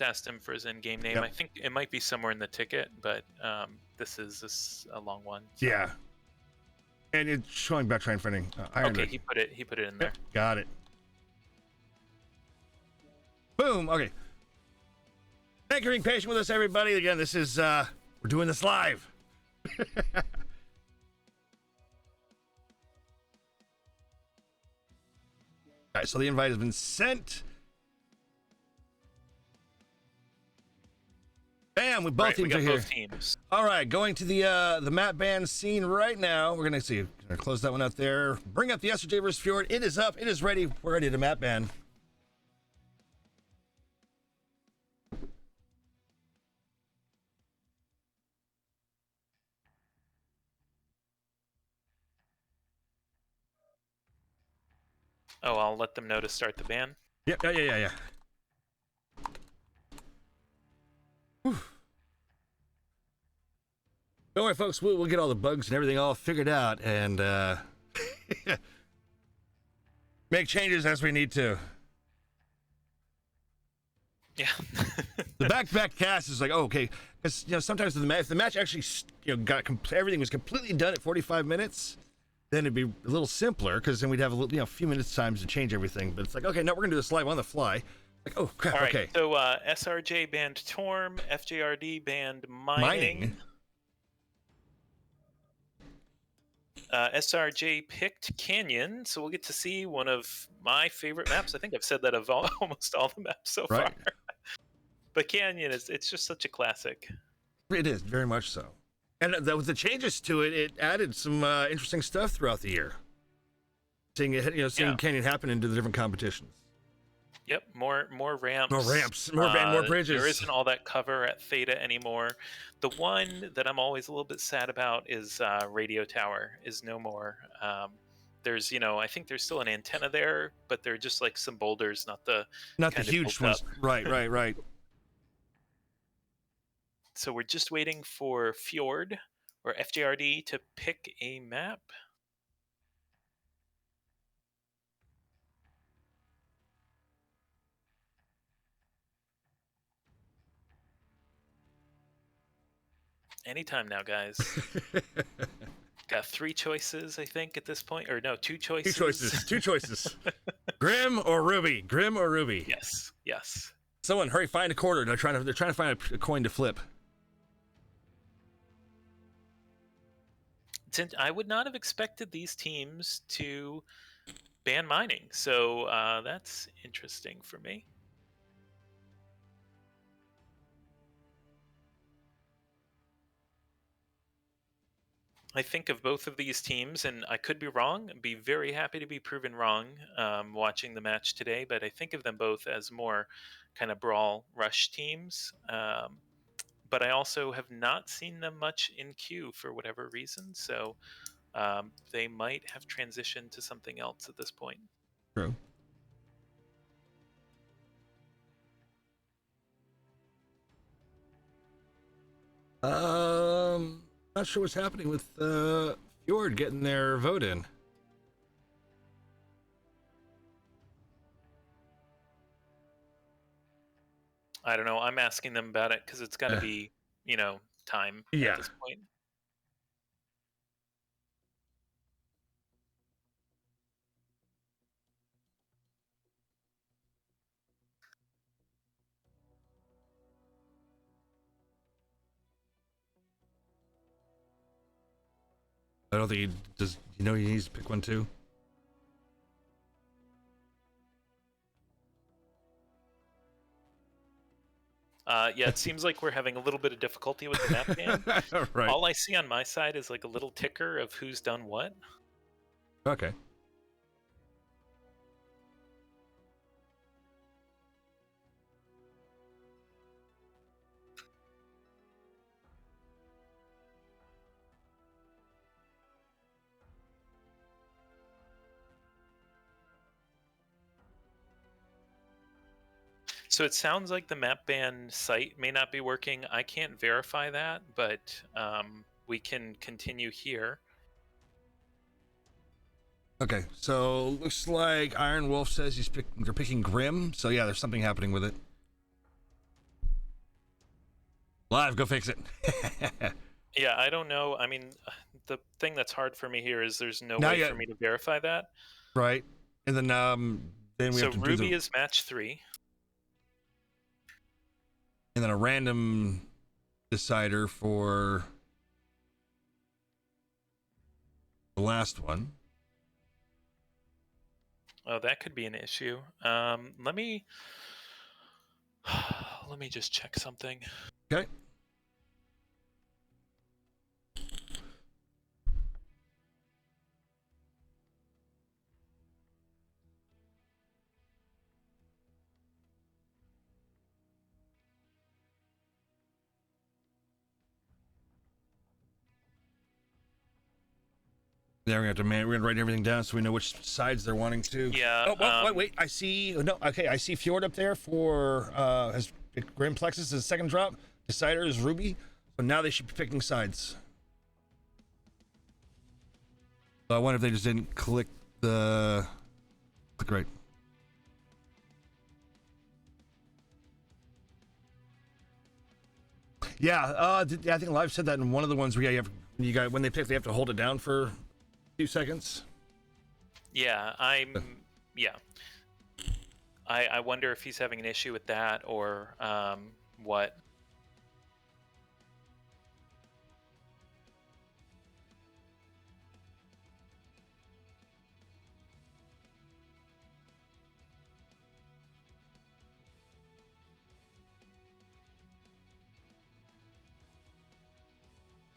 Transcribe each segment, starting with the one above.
asked him for his in-game name. Yep. I think it might be somewhere in the ticket, but this is a long one. So. Yeah. And it's showing about trying finding Iron. Okay, he put it in there. Got it. Boom. Okay. Thank you for being patient with us, everybody. Again, this is we're doing this live. All right, so the invite has been sent. Bam, both teams are here. Both teams. All right, going to the map ban scene right now. We're gonna close that one out there. Bring up the FJRD versus Fjord. It is up. It is ready. We're ready to map ban. Oh, I'll let them know to start the ban. Yep. Yeah. Whew. Don't worry, folks. We'll get all the bugs and everything all figured out and make changes as we need to. Yeah. The back-to-back cast is like, oh, okay, because sometimes if the match actually got everything was completely done at 45 minutes, then it'd be a little simpler because then we'd have a few minutes time to change everything. But it's like, okay, no, we're gonna do this live on the fly. Like, oh crap, all right, okay. So SRJ banned Torm, FJRD banned mining. SRJ picked Canyon, so we'll get to see one of my favorite maps. I think I've said that of almost all the maps so far. But Canyon it's just such a classic. It is, very much so. And with the changes to it, it added some interesting stuff throughout the year. Seeing Canyon happen into the different competitions. Yep, more ramps. More bridges. There isn't all that cover at Theta anymore. The one that I'm always a little bit sad about is Radio Tower is no more. There's, I think there's still an antenna there, but they're just like some boulders, not the huge ones. Right. So we're just waiting for Fjord or FJRD to pick a map. Anytime now, guys. Got 3 choices, I think, at this point. Or no, 2 choices. Two choices. Grim or Ruby. Yes. Someone hurry, find a quarter. They're trying to find a coin to flip. I would not have expected these teams to ban mining, so that's interesting for me. I think of both of these teams, and I could be wrong. I'd be very happy to be proven wrong watching the match today, but I think of them both as more kind of brawl rush teams. But I also have not seen them much in queue for whatever reason, so they might have transitioned to something else at this point. True. Not sure what's happening with Fjord getting their vote in. I don't know. I'm asking them about it because it's got to be, time at this point. I don't think he does. He needs to pick one too. Yeah, it seems like we're having a little bit of difficulty with the map ban. Right. All I see on my side is like a little ticker of who's done what. Okay. So it sounds like the map ban site may not be working. I can't verify that, but we can continue here. Okay, so looks like Iron Wolf says they're picking Grim. So yeah, there's something happening with it. Live, go fix it. Yeah, I don't know. I mean, the thing that's hard for me here is there's no Now way you for me to verify that. right, and then we So have to do Ruby is match 3. and then a random decider for the last one. Oh, that could be an issue. Let me let me just check something. Okay. Yeah, we're gonna write everything down so we know which sides they're wanting to. Yeah. Oh, well, wait. I see. No, okay. I see Fjord up there for has Grand Plexus as second drop. Decider is Ruby. So now they should be picking sides. So I wonder if they just didn't click right. Yeah, I think Live said that in one of the ones where you got when they pick, they have to hold it down for a few seconds. Yeah, yeah. I wonder if he's having an issue with that or what.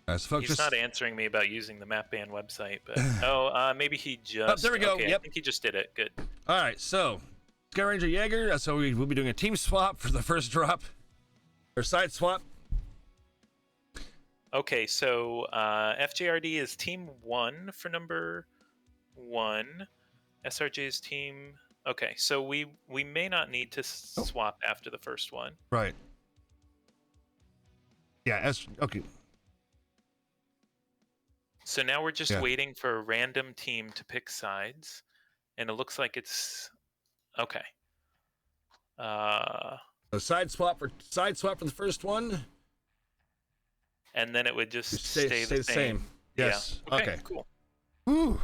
So folks, He's not answering me about using the map band website, but maybe he oh, just. there we go. Okay, Yep. I think he just did it. Good. All right, so Sky Ranger Jaeger. So we'll be doing a team swap for the first drop, or side swap. Okay, so FJRD is team 1 for number 1. SRJ is team. Okay, so we may not need to swap after the first one. Right. Yeah. Okay. So now we're just waiting for a random team to pick sides, and it looks like it's okay. So side swap for the first one, and then it would just stay the same. Yes. Yeah. Okay. Cool. Whew.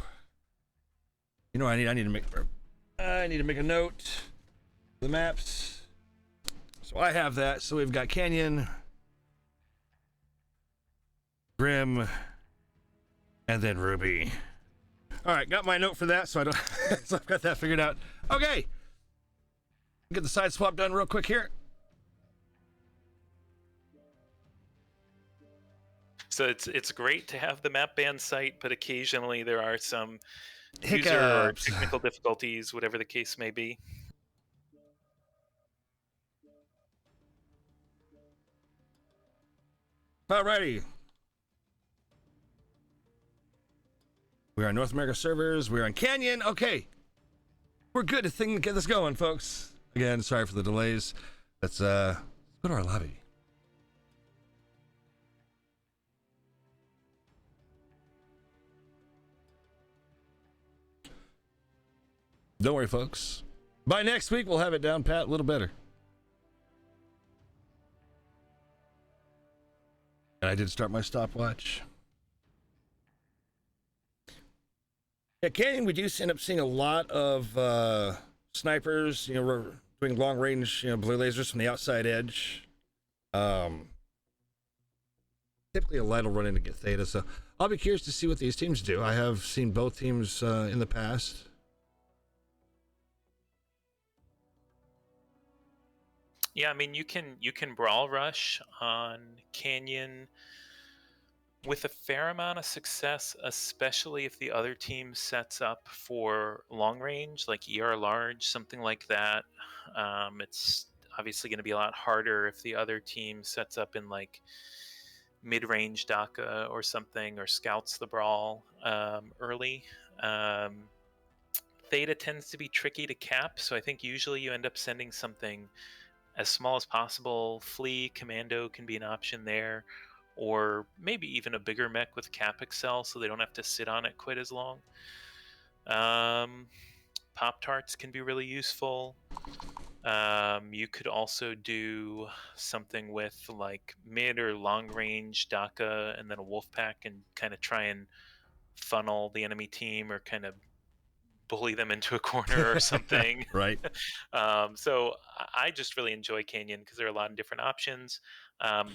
You know, I need to make a note of the maps. So I have that. So we've got Canyon, Grim, and then Ruby. All right, got my note for that, so I don't. So I've got that figured out. Okay, get the side swap done real quick here. So it's great to have the map band site, but occasionally there are some Hiccups. user or technical difficulties, whatever the case may be. Alrighty. We're on North America servers. We're on Canyon. Okay. We're good to get this going, folks. Again, sorry for the delays. Let's go to our lobby. Don't worry, folks. By next week, we'll have it down pat a little better. And I did start my stopwatch. Yeah, Canyon, we do end up seeing a lot of snipers, doing long range, blue lasers from the outside edge. Typically, a light will run in to get Theta, so I'll be curious to see what these teams do. I have seen both teams in the past. Yeah, I mean you can brawl rush on Canyon with a fair amount of success, especially if the other team sets up for long range, like ER large, something like that. It's obviously going to be a lot harder if the other team sets up in like mid-range DACA or something, or scouts the brawl early. Theta tends to be tricky to cap, so I think usually you end up sending something as small as possible. Flea Commando can be an option there, or maybe even a bigger mech with cap excel so they don't have to sit on it quite as long. Pop Tarts can be really useful. You could also do something with like mid or long range DACA and then a wolf pack and kind of try and funnel the enemy team or kind of bully them into a corner or something. Right. So I just really enjoy Canyon because there are a lot of different options.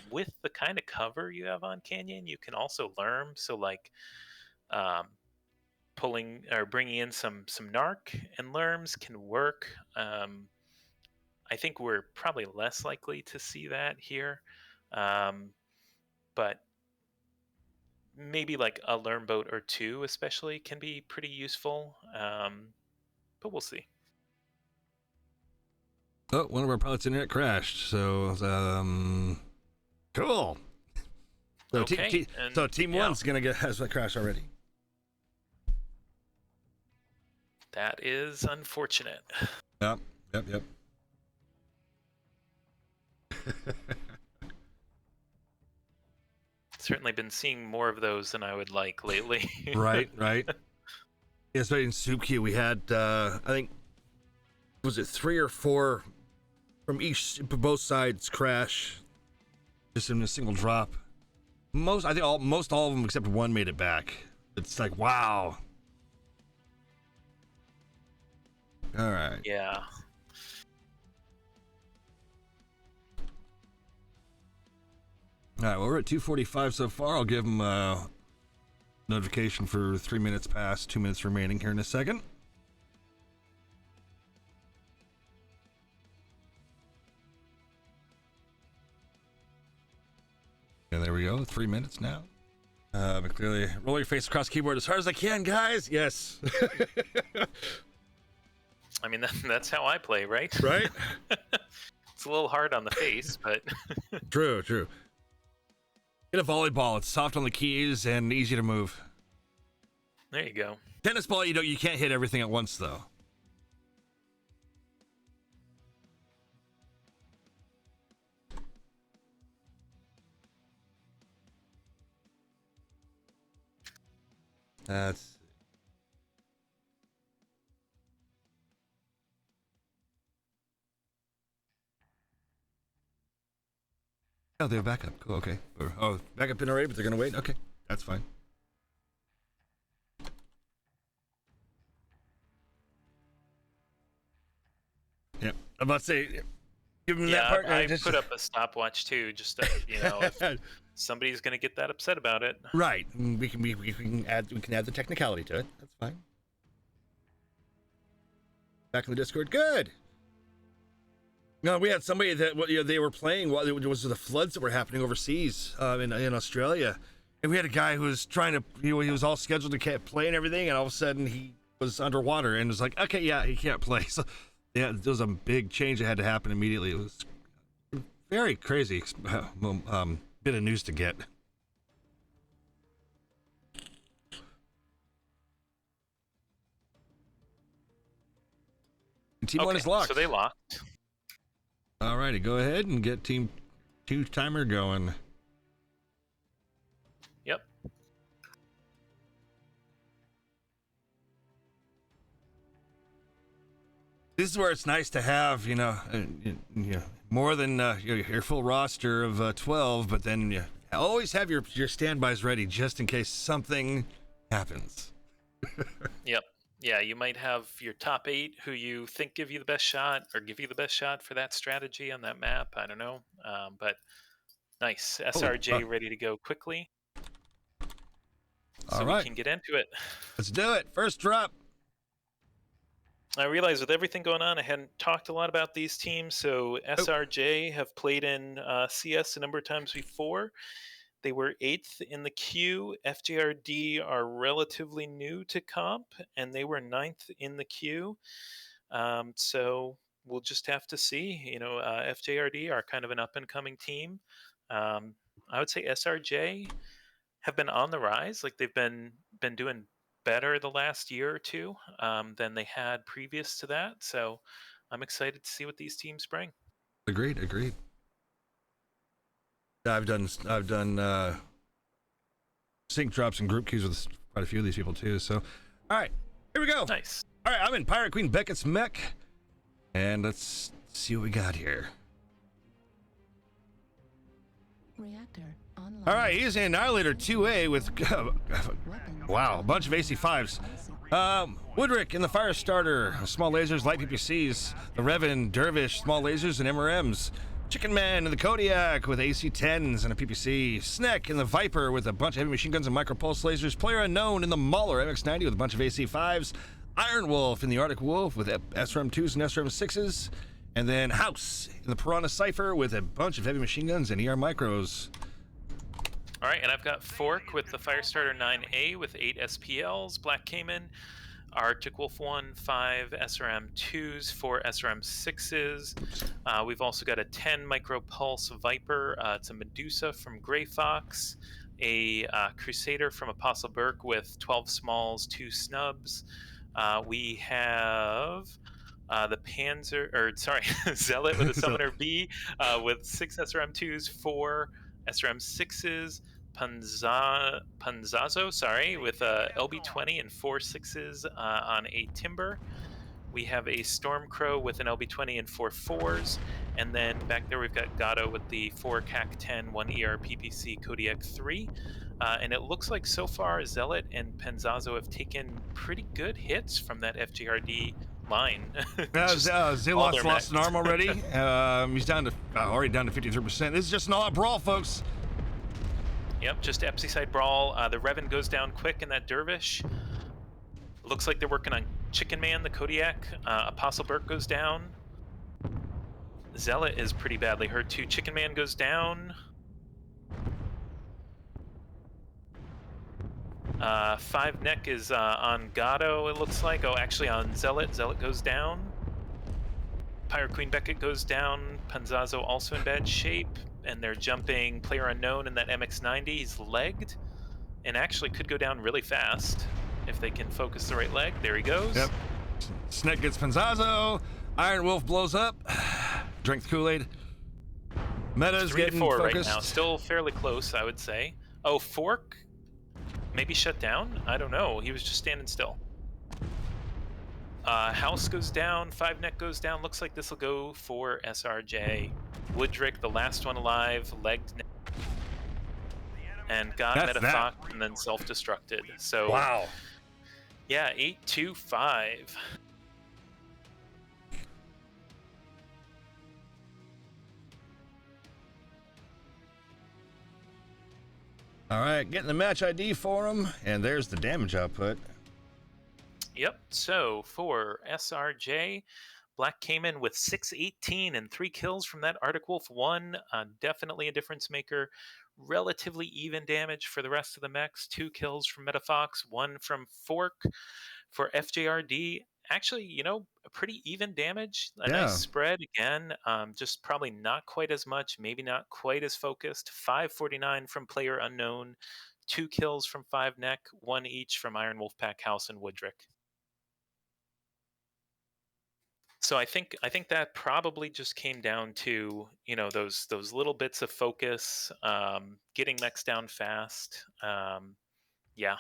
With the kind of cover you have on Canyon, you can also learn. So like um, pulling or bringing in some narc and lerms can work. I think we're probably less likely to see that here, um, but maybe like a learn boat or two, especially, can be pretty useful. But we'll see. Oh, one of our pilots' internet crashed. So, cool. So, Okay, and team yeah, one's gonna has a crash already. that is unfortunate. Yep. Yep. Yep. Certainly been seeing more of those than I would like lately. Right. Right. Yeah, so in Soup Queue, we had I think was it 3 or 4 from both sides crash, just in a single drop. Most all of them except one made it back. It's like, wow. All right. Yeah. All right. Well, we're at 2:45 so far. I'll give them a notification for 3 minutes past, 2 minutes remaining here in a second. And there we go. 3 minutes now. But clearly, roll your face across the keyboard as hard as I can, guys. Yes. I mean, that's how I play, right? Right? It's a little hard on the face, but True, true. Get a volleyball. It's soft on the keys and easy to move. there you go. Tennis ball, you can't hit everything at once, though. That's... Oh, they have backup. Cool, okay. Oh, backup in already, but they're going to wait? Okay, that's fine. Yeah, I'm about to say, give them that part. I put up a stopwatch too, just to, if somebody's going to get that upset about it. Right. We can add the technicality to it. That's fine. Back in the Discord. Good. No, we had somebody that they were playing while it was the floods that were happening overseas in Australia, and we had a guy who was trying to he was all scheduled to play and everything, and all of a sudden he was underwater and was like, okay, yeah, he can't play. So yeah, there was a big change that had to happen immediately. It was very crazy bit of news to get. Team one is locked. So they locked. All righty, go ahead and get team 2 timer going. Yep. This is where it's nice to have, more than your full roster of 12, but then you always have your standbys ready just in case something happens. Yep. Yeah, you might have your top 8 who you think give you the best shot or give you the best shot for that strategy on that map. I don't know. But nice. SRJ ready to go quickly. So we can get into it. Let's do it. First drop. I realize with everything going on, I hadn't talked a lot about these teams. So SRJ have played in CS a number of times before. They were 8th in the queue. FJRD are relatively new to comp, and they were 9th in the queue. So we'll just have to see. FJRD are kind of an up-and-coming team. I would say SRJ have been on the rise. Like they've been doing better the last year or two than they had previous to that. So I'm excited to see what these teams bring. Agreed. I've done sync drops and group queues with quite a few of these people too. So, all right, here we go. Nice. All right, I'm in Pirate Queen Beckett's mech, and let's see what we got here. Reactor online. All right, he's an Annihilator 2A with, wow, a bunch of AC5s. Woodrick in the Firestarter, small lasers, light PPCs. The Revan, Dervish, small lasers and MRMs. Chicken Man in the Kodiak with AC10s and a PPC. Sneck in the Viper with a bunch of heavy machine guns and micropulse lasers. Player Unknown in the Mauler MX90 with a bunch of AC5s. Iron Wolf in the Arctic Wolf with SRM2s and SRM6s. And then House in the Piranha Cypher with a bunch of heavy machine guns and ER micros. All right, and I've got Fork with the Firestarter 9A with 8 SPLs, Black Cayman, Arctic Wolf 1, 5 SRM2s, 4 SRM6s. We've also got a 10 Micro Pulse Viper. It's a Medusa from Grey Fox, a Crusader from Apostle Burke with 12 smalls, 2 snubs. We have the Zealot with a Summoner B with 6 SRM2s, 4 SRM6s, Panzazo, with a LB20 and 4 6s on a Timber. We have a Stormcrow with an LB20 and 4 4s. And then back there we've got Gato with the 4 CAC-10, 1 ER PPC Kodiak 3. And it looks like so far Zealot and Panzazo have taken pretty good hits from that FJRD line. Zilot's lost an arm already. He's down to already down to 53%. This is just an all-out brawl, folks. Yep, just Epsy-side brawl. The Revan goes down quick in that Dervish. Looks like they're working on Chicken Man, the Kodiak. Apostle Burke goes down. Zealot is pretty badly hurt too. Chicken Man goes down. 5 Neck is on Gato, it looks like. Oh, actually on Zealot. Zealot goes down. Pirate Queen Beckett goes down. Panzazo also in bad shape. And they're jumping Player Unknown in that MX90. He's legged and actually could go down really fast if they can focus the right leg. There he goes. Yep. Sneck gets Panzazo. Iron Wolf blows up. Drink the Kool-Aid. Meta's 3 to getting 4 focused right now. Still fairly close, I would say. Oh, Fork? Maybe shut down? I don't know. He was just standing still. House goes down. 5 Neck goes down. Looks like this will go for SRJ. Woodrick, the last one alive, legged and got Metafox and then self-destructed. So wow. Yeah, 8-2-5. All right, getting the match ID for him, and there's the damage output. Yep, so for SRJ, Black Cayman with 618 and 3 kills from that Arctic Wolf 1. Definitely a difference maker. Relatively even damage for the rest of the mechs. 2 kills from Metafox, 1 from Fork. For FJRD, actually, a pretty even damage. A nice spread again. Just probably not quite as much, maybe not quite as focused. 549 from Player Unknown. 2 kills from 5 Neck, 1 each from Iron Wolf Pack, House, and Woodrick. So I think that probably just came down to those little bits of focus, getting mechs down fast. Yeah,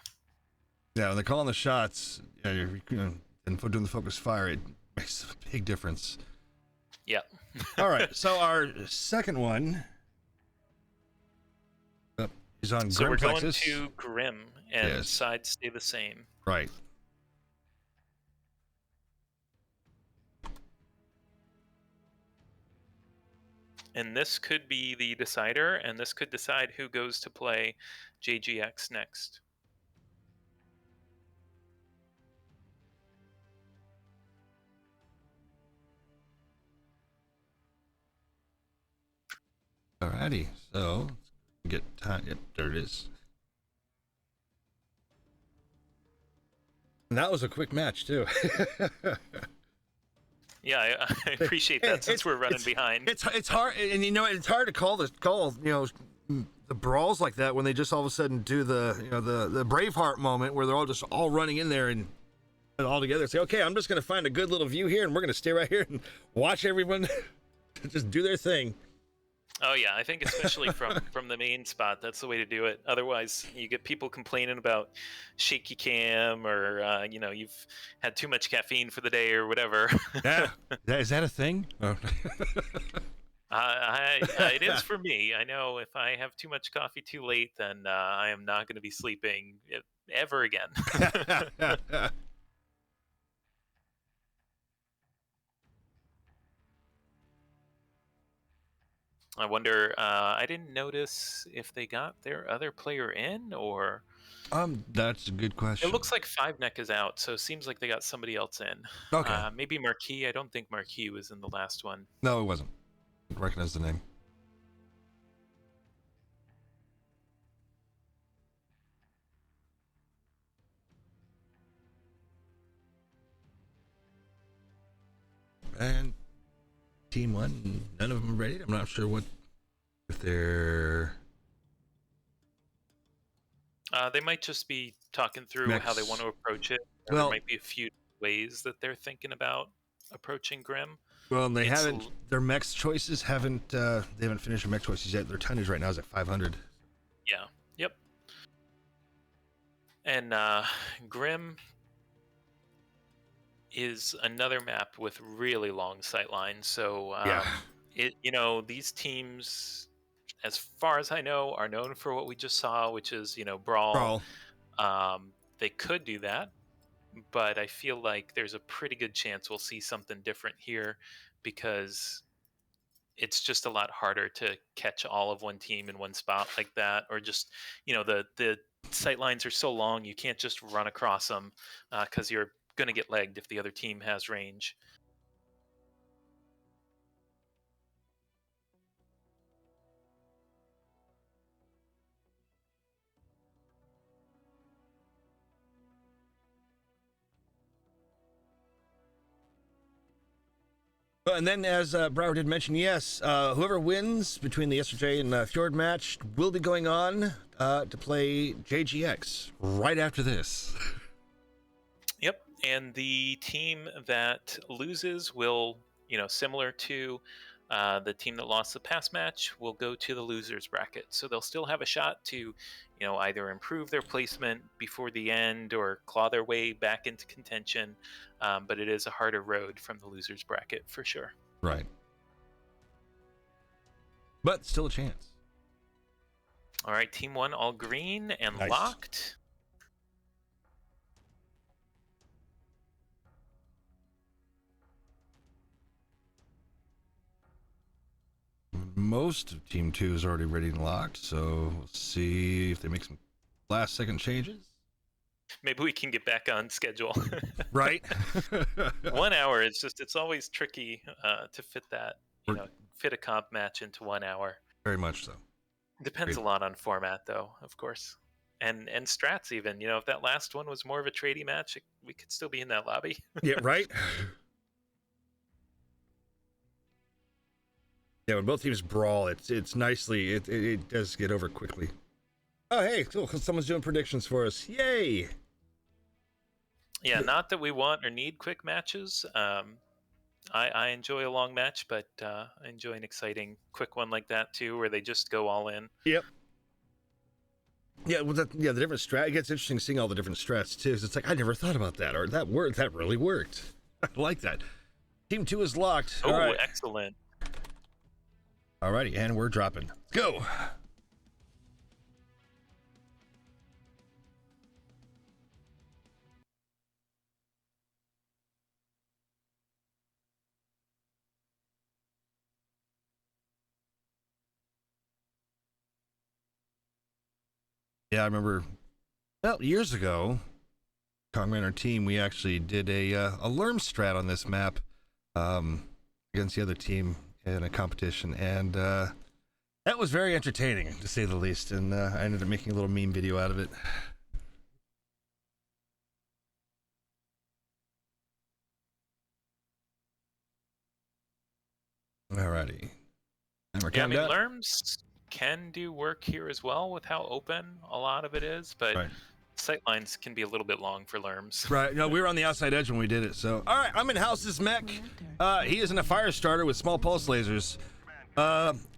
when they're calling the shots, and doing the focus fire, it makes a big difference. Yeah. All right, so our second one is on Grim. So we're Plexus. going to Grim, and sides stay the same. Right. And this could be the decider, and this could decide who goes to play JGX next. Alrighty, so let's get time. Yep, there it is. And that was a quick match too. Yeah, I appreciate that since we're running behind. It's hard, and it's hard to call the brawls like that when they just all of a sudden do the Braveheart moment where they're all running in there and all together. Say, okay, I'm just gonna find a good little view here, and we're gonna stay right here and watch everyone just do their thing. Oh yeah, I think especially from the main spot, that's the way to do it. Otherwise, you get people complaining about shaky cam or you've had too much caffeine for the day or whatever. Yeah, is that a thing? Oh. It is for me. I know if I have too much coffee too late, then I am not going to be sleeping ever again. I wonder. I didn't notice if they got their other player in, or That's a good it question. looks like Five Neck is out, so it seems like they got somebody else in. Okay. Maybe Marquis. I don't think Marquis was in the last one. No, it wasn't. I recognize the name. And team one, none of them are ready. I'm not sure what if they're They might just be talking through how they want to approach it. Or there well, might be a few ways that they're thinking about approaching Grim. they It's haven't. Their mech choices haven't. They haven't finished their mech choices yet. Their tonnage right now is at 500. Yeah. Yep. And Grim is another map with really long sight lines. So Yeah. these teams, as far as I know, are known for what we just saw, which is brawl. Brawl. They could do that, but I feel like there's a pretty good chance we'll see something different here because it's just a lot harder to catch all of one team in one spot like that, or just the sight lines are so long you can't just run across them because you're going to get legged if the other team has range. And then, as Brower did mention, yes, whoever wins between the SRJ and Fjord match will be going on to play JGX right after this. Yep, and the team that loses will, similar to the team that lost the past match, will go to the losers bracket. So they'll still have a shot to, either improve their placement before the end or claw their way back into contention. But it is a harder road from the losers bracket for sure. Right. But still a chance. All right, team one, all green and Nice. locked. Most of Team 2 is already ready and locked, so we'll see if they make some last second changes. Maybe we can get back on schedule. Right. 1 hour, it's always tricky to fit that, fit a comp match into 1 hour. Very much so. Depends a lot on format, though, of course. And strats even. If that last one was more of a tradie match, we could still be in that lobby. Yeah, right? Yeah, when both teams brawl, it's nicely, it does get over quickly. Oh, hey, cool. Someone's doing predictions for us. Yay! Yeah, not that we want or need quick matches. I enjoy a long match, but I enjoy an exciting quick one like that too, where they just go all in. Yep. Yeah, well, the different strat. It gets interesting seeing all the different strats too. 'Cause it's like I never thought about that, or that really worked. I like that. Team 2 is locked. Oh, all right. Excellent. Alrighty, and we're dropping. Let's go. Yeah, I remember. Well, years ago, Kong ran our team. We actually did a Lerm strat on this map against the other team in a competition, and that was very entertaining, to say the least. And I ended up making a little meme video out of it. Alrighty. And we're counting down. Lerms can do work here as well with how open a lot of it is, but Right. sight lines can be a little bit long for Lerms. Right. No, we were on the outside edge when we did it. So, all right, I'm in House's mech. He is in a fire starter with small pulse lasers.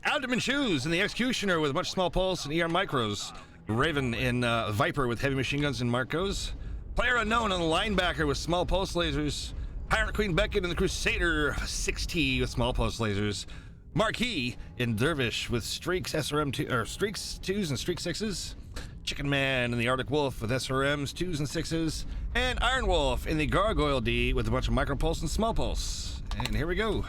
Abdomen Shoes and the Executioner with a bunch of small pulse and ER micros. Raven in Viper with heavy machine guns and Marcos. Player Unknown on the linebacker with small pulse lasers. Pirate Queen Beckett and the Crusader 6T with small pulse lasers. Marquis in Dervish with Streaks SRM2 or Streaks 2s and Streak 6s. Chicken Man in the Arctic Wolf with SRMs 2s and 6s. And Iron Wolf in the Gargoyle D with a bunch of micro pulse and small pulse. And here we go.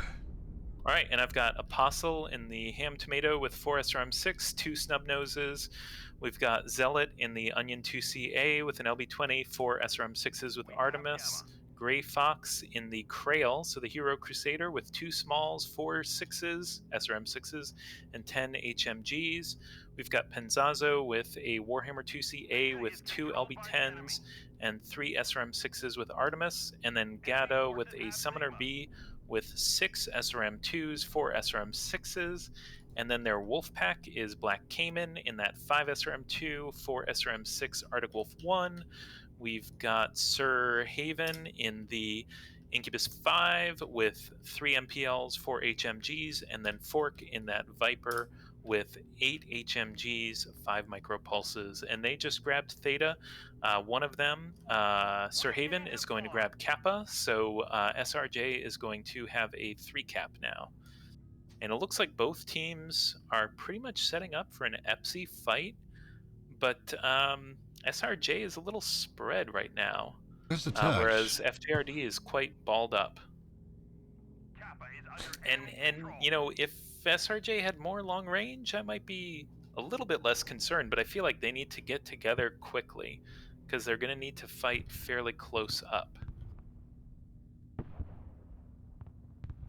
All right, and I've got Apostle in the Ham Tomato with 4 SRM6, 2 Snub Noses. We've got Zealot in the Onion 2CA with an LB20, 4 SRM6s with Artemis. Gray Fox in the Krail, so the Hero Crusader with 2 smalls, 4 6s, SRM6s, and 10 HMGs. We've got Penzazo with a Warhammer 2CA with 2 LB10s and 3 SRM6s with Artemis, and then Gatto with a Summoner B with 6 SRM2s, 4 SRM6s, and then their Wolf Pack is Black Cayman in that 5 SRM2, 4 SRM6 Arctic Wolf 1. We've got Sir Haven in the Incubus 5 with 3 MPLs, 4 HMGs, and then Fork in that Viper with 8 HMGs, 5 micropulses. And they just grabbed Theta. One of them, Sir Haven, is going to grab Kappa, so SRJ is going to have a 3 cap now. And it looks like both teams are pretty much setting up for an EPSI fight, but SRJ is a little spread right now, Just a touch. whereas FJRD is quite balled up. And you know, if SRJ had more long range, I might be a little bit less concerned, but I feel like they need to get together quickly because they're going to need to fight fairly close up.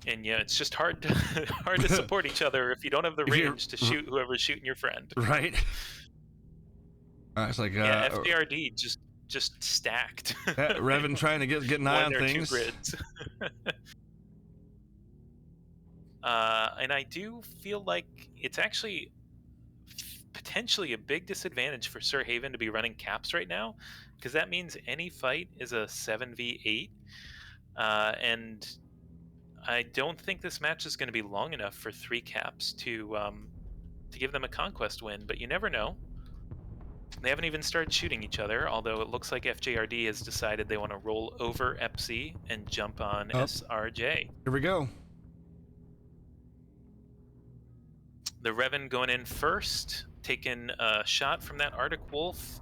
And yeah, it's just hard to support each other if you don't have the range to shoot whoever's shooting your friend. Right. It's like yeah, FJRD just stacked. Revan trying to get an eye on things. 2 grids. And I do feel like it's actually potentially a big disadvantage for Sir Haven to be running caps right now, because that means any fight is a 7v8, and I don't think this match is going to be long enough for 3 caps to give them a conquest win, but you never know. They haven't even started shooting each other, although it looks like FJRD has decided they want to roll over EPSI and jump on SRJ. Here we go. The Revan going in first, taking a shot from that Arctic Wolf,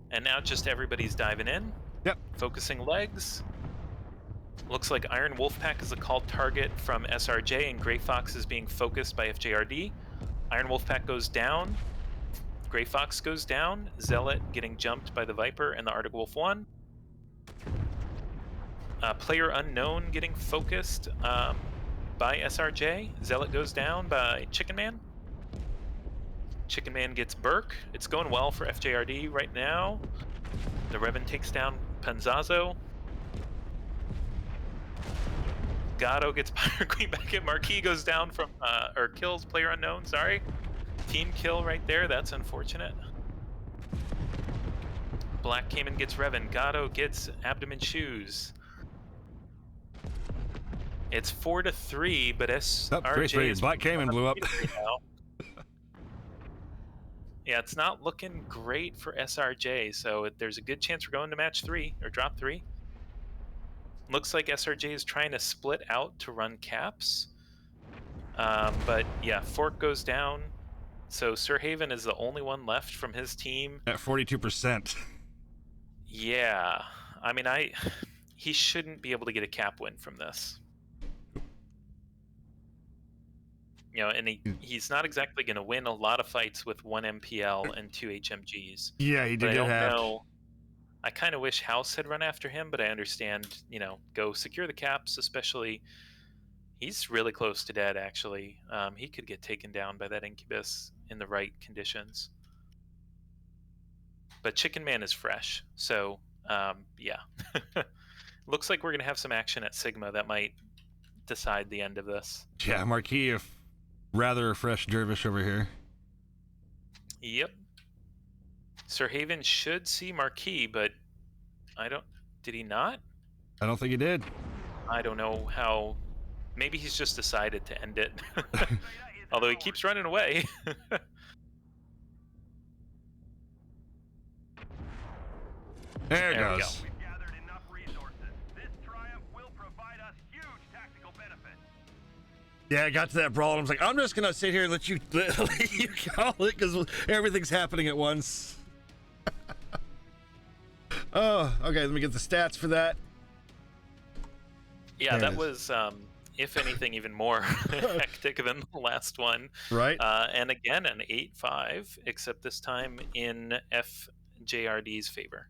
and now just everybody's diving in. Yep. Focusing legs. Looks like Iron Wolfpack is a called target from SRJ, and Gray Fox is being focused by FJRD. Iron Wolfpack goes down. Gray Fox goes down. Zealot getting jumped by the Viper and the Arctic Wolf 1. Player Unknown getting focused by SRJ. Zealot goes down by Chicken Man. Chicken Man gets Burke. It's going well for FJRD right now. The Revan takes down Penzazo. Gatto gets Pirate Queen back at Marquis goes down from, or kills Player Unknown, sorry. Team kill right there, that's unfortunate. Black Cayman gets Revan. Gatto gets Abdomen Shoes. It's 4-3, but SRJ is Black Cayman blew up. Yeah, it's not looking great for SRJ, so there's a good chance we're going to match 3, or drop 3. Looks like SRJ is trying to split out to run caps. But yeah, Fork goes down. So Sir Haven is the only one left from his team. At 42%. Yeah. I mean, he shouldn't be able to get a cap win from this. You know, and he's not exactly going to win a lot of fights with 1 MPL and 2 HMGs. Yeah, he did. I don't know. I kind of wish House had run after him, but I understand, you know, go secure the caps, especially he's really close to dead, actually. He could get taken down by that Incubus in the right conditions. But Chicken Man is fresh, so yeah. Looks like we're going to have some action at Sigma that might decide the end of this. Yeah, Marquis, a rather fresh dervish over here. Yep. Sir Haven should see Marquis, but did he not? I don't think he did. I don't know how. Maybe he's just decided to end it. Although he keeps running away. There it There we go. goes. We've gathered enough resources. This triumph will provide us huge tactical benefits. Yeah, I got to that brawl and I was like, I'm just gonna sit here and let you call it because everything's happening at once. Oh, okay. Let me get the stats for that. Yeah, There it that is. was, if anything, even more hectic than the last one. Right. And again, an 8-5, except this time in FJRD's favor.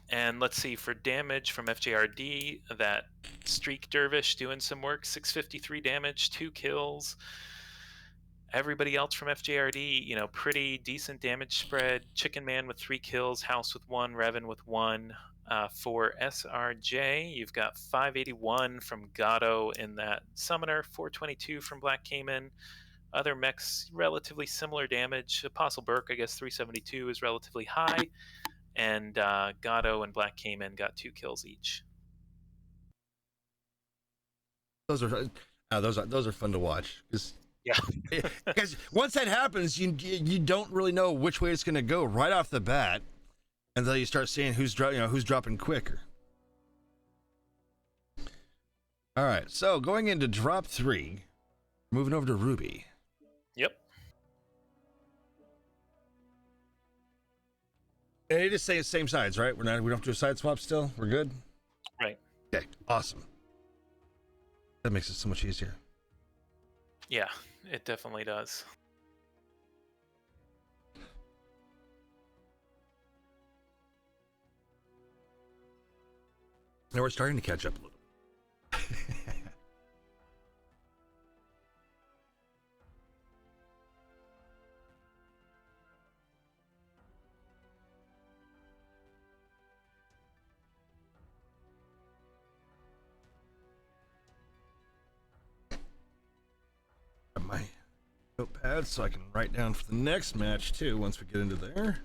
And let's see, for damage from FJRD, that Streak Dervish doing some work, 653 damage, 2 kills. Everybody else from FJRD, pretty decent damage spread. Chicken Man with 3 kills, House with 1, Revan with 1. For SRJ, you've got 581 from Gato in that Summoner, 422 from Black Cayman. Other mechs, relatively similar damage. Apostle Burke, I guess 372 is relatively high. And Gato and Black Cayman got 2 kills each. Those are fun to watch Yeah. because once that happens, you don't really know which way it's gonna go right off the bat until you start seeing who's dropping quicker. All right, so going into drop 3, moving over to Ruby. Yep. And it just say same sides, right? We don't have to do a side swap still. We're good. Right. Okay, awesome. That makes it so much easier. Yeah, it definitely does. Now we're starting to catch up a little. Got my notepad so I can write down for the next match too once we get into there.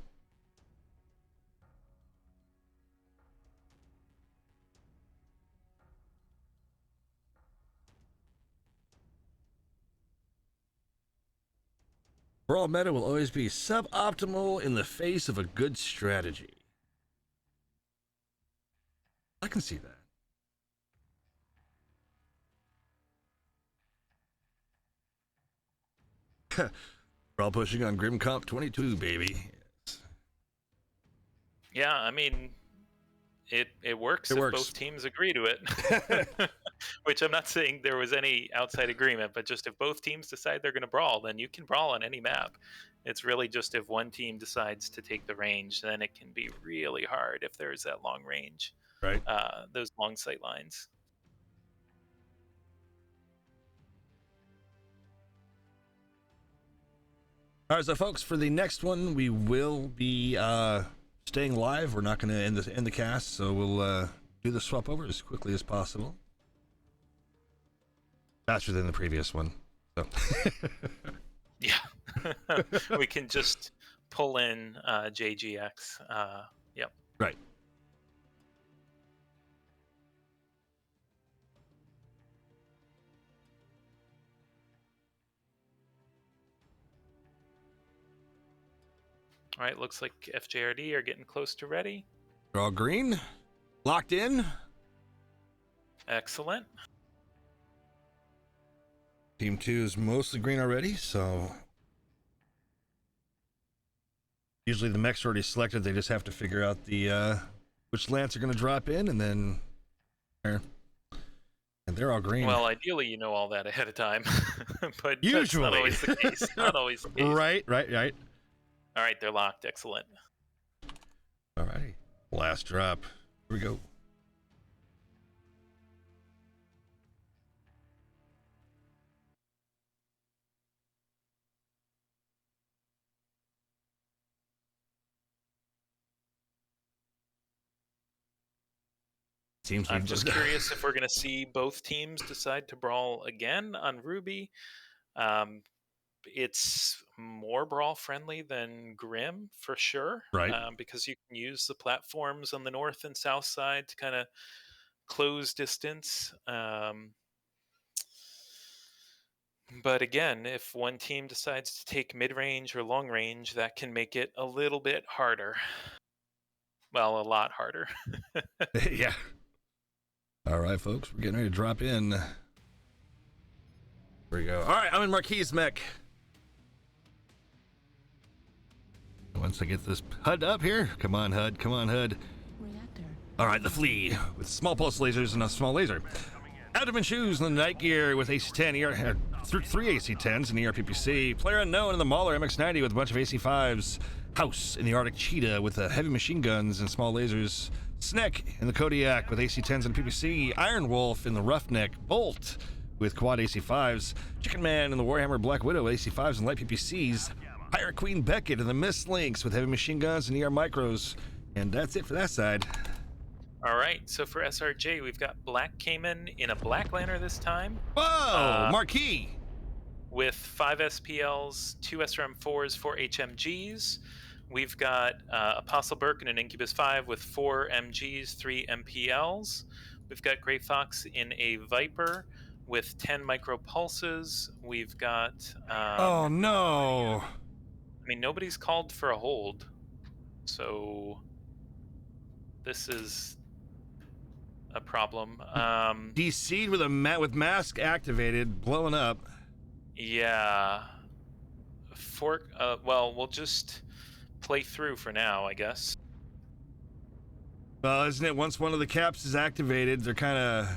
Brawl meta will always be suboptimal in the face of a good strategy. I can see that. Brawl pushing on Grim Comp 22, baby. Yes. Yeah, I mean, it works It if works. both teams agree to it. Which I'm not saying there was any outside agreement, but just if both teams decide they're going to brawl, then you can brawl on any map. It's really just if one team decides to take the range, then it can be really hard if there's that long range, Right. those long sight lines. All right, so folks, for the next one, we will be staying live. We're not going to end the cast, so we'll do the swap over as quickly as possible. Faster than the previous one. So. Yeah. We can just pull in JGX. Yep. Right. All right, looks like FJRD are getting close to ready. They're all green. Locked in. Excellent. Team 2 is mostly green already, so usually the mech's already selected. They just have to figure out the which lance are going to drop in, and then they're all green. Well, ideally, you know all that ahead of time, but Usually. that's not always the case. Not always the case. Right. All right, they're locked. Excellent. All righty. Last drop. Here we go. Seems I'm just curious if we're going to see both teams decide to brawl again on Ruby. It's more brawl friendly than Grim for sure, Right. because you can use the platforms on the north and south side to kind of close distance. But again, if one team decides to take mid range or long range, that can make it a little bit harder. Well, a lot harder. Yeah. All right, folks, we're getting ready to drop in. Here we go. All right, I'm in Marquis mech. Once I get this HUD up here, come on, HUD, come on, HUD. Reactor. All right, the flea with small pulse lasers and a small laser. Abdomen shoes and the night gear with AC-10, three AC-10s and ERPPC. Player unknown in the Mauler MX-90 with a bunch of AC-5s. House in the Arctic Cheetah with the heavy machine guns and small lasers. Sneck in the Kodiak with AC-10s and PPC. Iron Wolf in the Roughneck. Bolt with quad AC-5s. Chicken Man in the Warhammer Black Widow with AC-5s and light PPCs. Pirate Queen Beckett in the Mist Lynx with heavy machine guns and ER micros. And that's it for that side. All right, so for SRJ, we've got Black Cayman in a Black Lantern this time. Whoa, Marquis. With 5 SPLs, 2 SRM4s, 4 HMGs. We've got Apostle Burke in an Incubus 5 with 4 MGs, 3 MPLs. We've got Grey Fox in a Viper with 10 micropulses. We've got... Oh, no. I mean, nobody's called for a hold. So this is a problem. DC'd with with mask activated, blowing up. Yeah. Well, we'll just play through for now, I guess. Well, isn't it once one of the caps is activated, they're kind of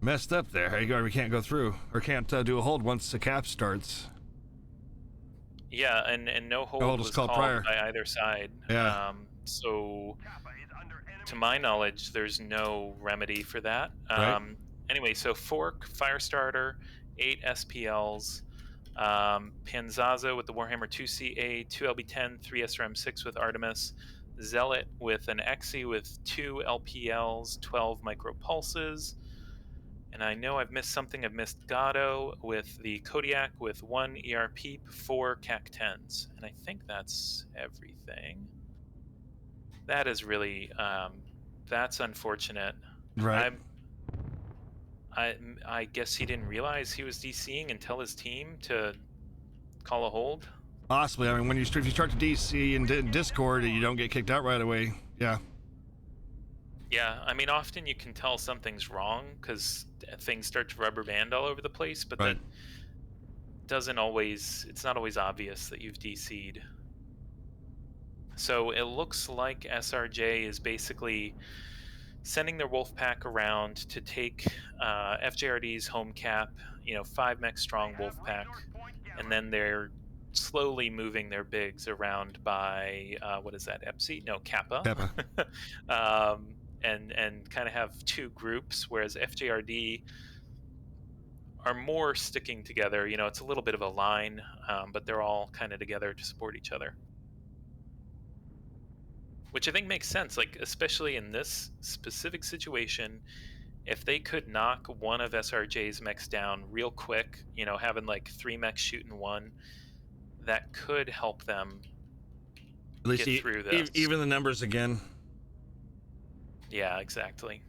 messed up there. We can't go through, or can't do a hold once the cap starts. Yeah, and no hold, hold was was called called prior. by either side. Yeah. So, Kappa is under enemy to my knowledge, there's no remedy for that. Right. Anyway, so Fork, Firestarter, 8 SPLs, Panzaza with the Warhammer 2CA, 2 LB10, 3 SRM6 with Artemis, Zealot with an Exi with 2 LPLs, 12 micropulses. And I know I've missed something. I've missed Gatto with the Kodiak with 1 ERP, 4 CAC-10s. And I think that's everything. That is really, that's unfortunate. Right. I guess he didn't realize he was DCing and tell his team to call a hold. Possibly. I mean, if you start to DC in Discord, you don't get kicked out right away. Yeah. Yeah, I mean, often you can tell something's wrong because things start to rubber band all over the place, but Right. it's not always obvious that you've DC'd. So it looks like SRJ is basically sending their wolf pack around to take FJRD's home cap, 5 mech strong wolf pack, and then they're slowly moving their bigs around by what is that, EPSI? No, Kappa. Kappa. And kind of have 2 groups, whereas FJRD are more sticking together. It's a little bit of a line, but they're all kind of together to support each other. Which I think makes sense, like especially in this specific situation, if they could knock one of SRJ's mechs down real quick, having like 3 mechs shooting one, that could help them At least get through this. Even the numbers again. Yeah, exactly.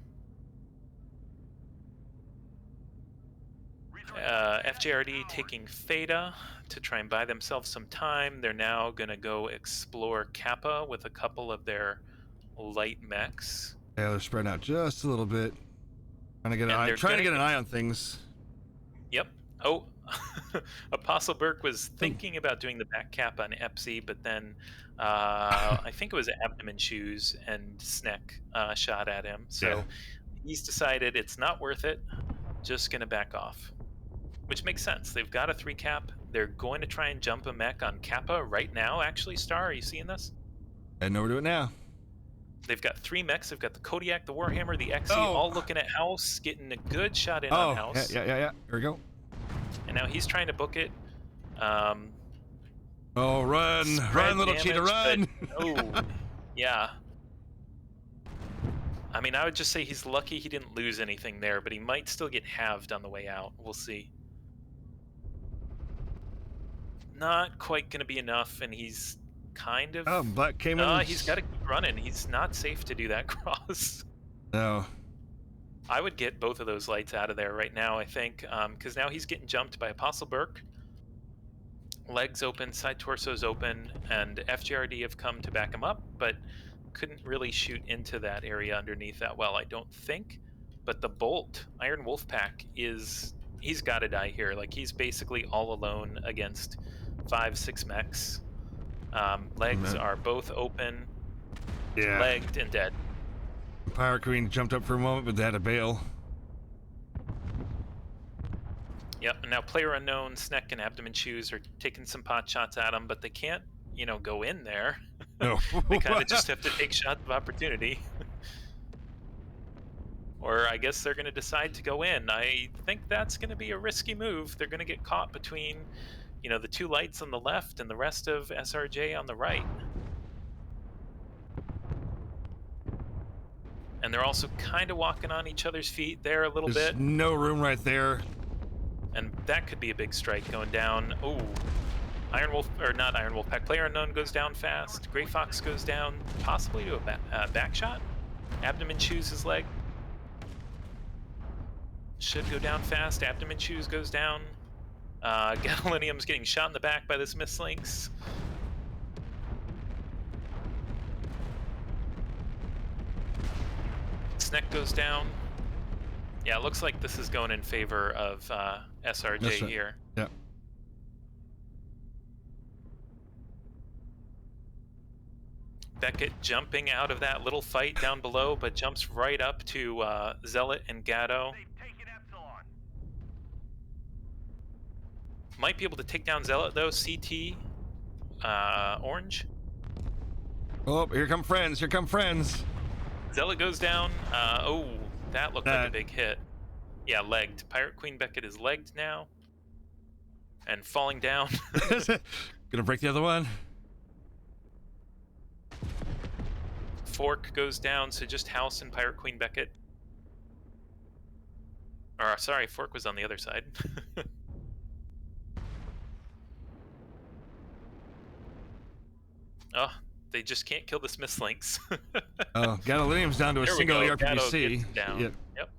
FJRD taking Theta to try and buy themselves some time. They're now going to go explore Kappa with a couple of their light mechs. Yeah, they're spreading out just a little bit. Trying to get an eye on things. Yep. Oh, Apostle Burke was thinking about doing the back cap on EPSI, but then I think it was Abdomen Shoes and Sneck shot at him. So he's decided it's not worth it. Just going to back off. Which makes sense. They've got a 3 cap. They're going to try and jump a mech on Kappa right now, actually, Star. Are you seeing this? Heading over to it now. They've got 3 mechs. They've got the Kodiak, the Warhammer, the Exi, all looking at House, getting a good shot in on House. Yeah. Here we go. And now he's trying to book it. Run, little cheetah, run! Yeah. I mean, I would just say he's lucky he didn't lose anything there, but he might still get halved on the way out. We'll see. Not quite going to be enough, and he's kind of... Oh, Black came in. He's got to keep running. He's not safe to do that cross. No. I would get both of those lights out of there right now, I think, because now he's getting jumped by Apostle Burke. Legs open, side torso's open, and FJRD have come to back him up, but couldn't really shoot into that area underneath that well, I don't think. But the Bolt, Iron Wolfpack, he's got to die here. Like, he's basically all alone against 5-6 mechs. Legs are both open, Yeah. legged, and dead. Pirate Queen jumped up for a moment, but they had to bail. Yep, and now Player Unknown, Sneck, and Abdomen Shoes are taking some pot shots at him, but they can't, go in there. No. They kind of just have to take shots of opportunity. Or I guess they're going to decide to go in. I think that's going to be a risky move. They're going to get caught between, the two lights on the left and the rest of SRJ on the right. And they're also kind of walking on each other's feet there a little There's bit. no room right there. And that could be a big strike going down. Oh, Iron Wolf, or not Iron Wolf Pack. Player Unknown goes down fast. Gray Fox goes down, possibly to a back shot. Abdomen Shoes his leg. Should go down fast. Abdomen Shoes goes down. Gadolinium's getting shot in the back by this Mislinks. Sneck goes down. Yeah, it looks like this is going in favor of SRJ That's right. here. Yep. Beckett jumping out of that little fight down below, but jumps right up to Zealot and Gatto. They've taken Epsilon. Might be able to take down Zealot though. CT, orange. Oh, here come friends. Here come friends. Zealot goes down. Oh, that looked like a big hit. Yeah, legged. Pirate Queen Beckett is legged now. And falling down. Gonna break the other one. Fork goes down, so just House and Pirate Queen Beckett. Or, sorry, Fork was on the other side. Oh, they just can't kill the Smithlinks. Oh, Gadolinium's down to a There we single go. Gatto RPGC. gets down. Yep. Yep.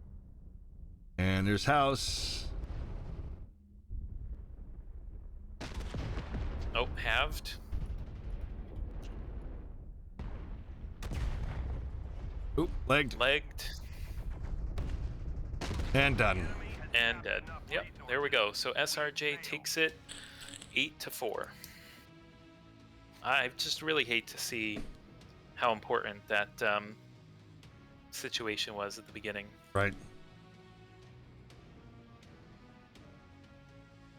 And there's House. Oh, halved. Oop, legged. Legged. And done. And dead. Yep, there we go. So SRJ takes it 8-4. I just really hate to see how important that situation was at the beginning. Right.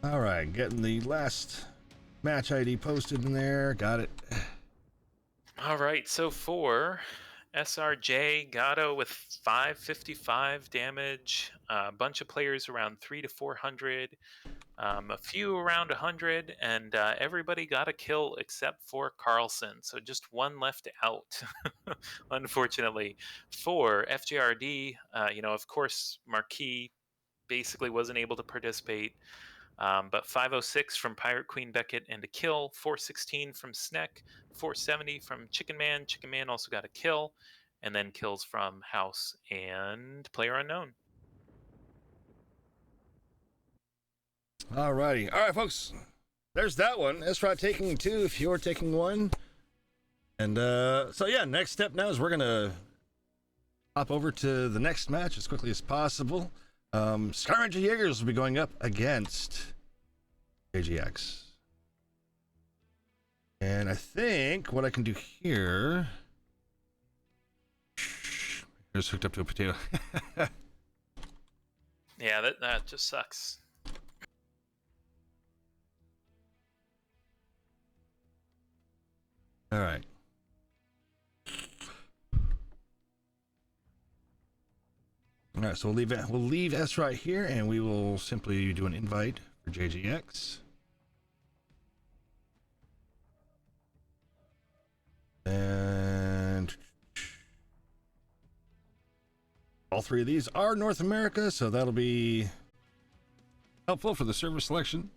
All right, getting the last match ID posted in there. Got it. All right, so for SRJ, Gatto with 555 damage, a bunch of players around 300 to 400, a few around 100, and everybody got a kill except for Carlson. So just one left out, unfortunately. For FJRD, of course, Marquis basically wasn't able to participate. But 506 from Pirate Queen Beckett and a kill, 416 from Sneck, 470 from Chicken Man. Chicken Man also got a kill, and then kills from House and Player Unknown. All righty. All right, folks. There's that one. Esrod taking 2 if you're taking 1. And so, yeah, next step now is we're going to hop over to the next match as quickly as possible. Sky Ranger Jaegers will be going up against AGX. And I think what I can do here... Just hooked up to a potato. Yeah, that just sucks. All right. All right, so we'll leave S right here, and we will simply do an invite for JGX. And all 3 of these are North America, so that'll be helpful for the server selection.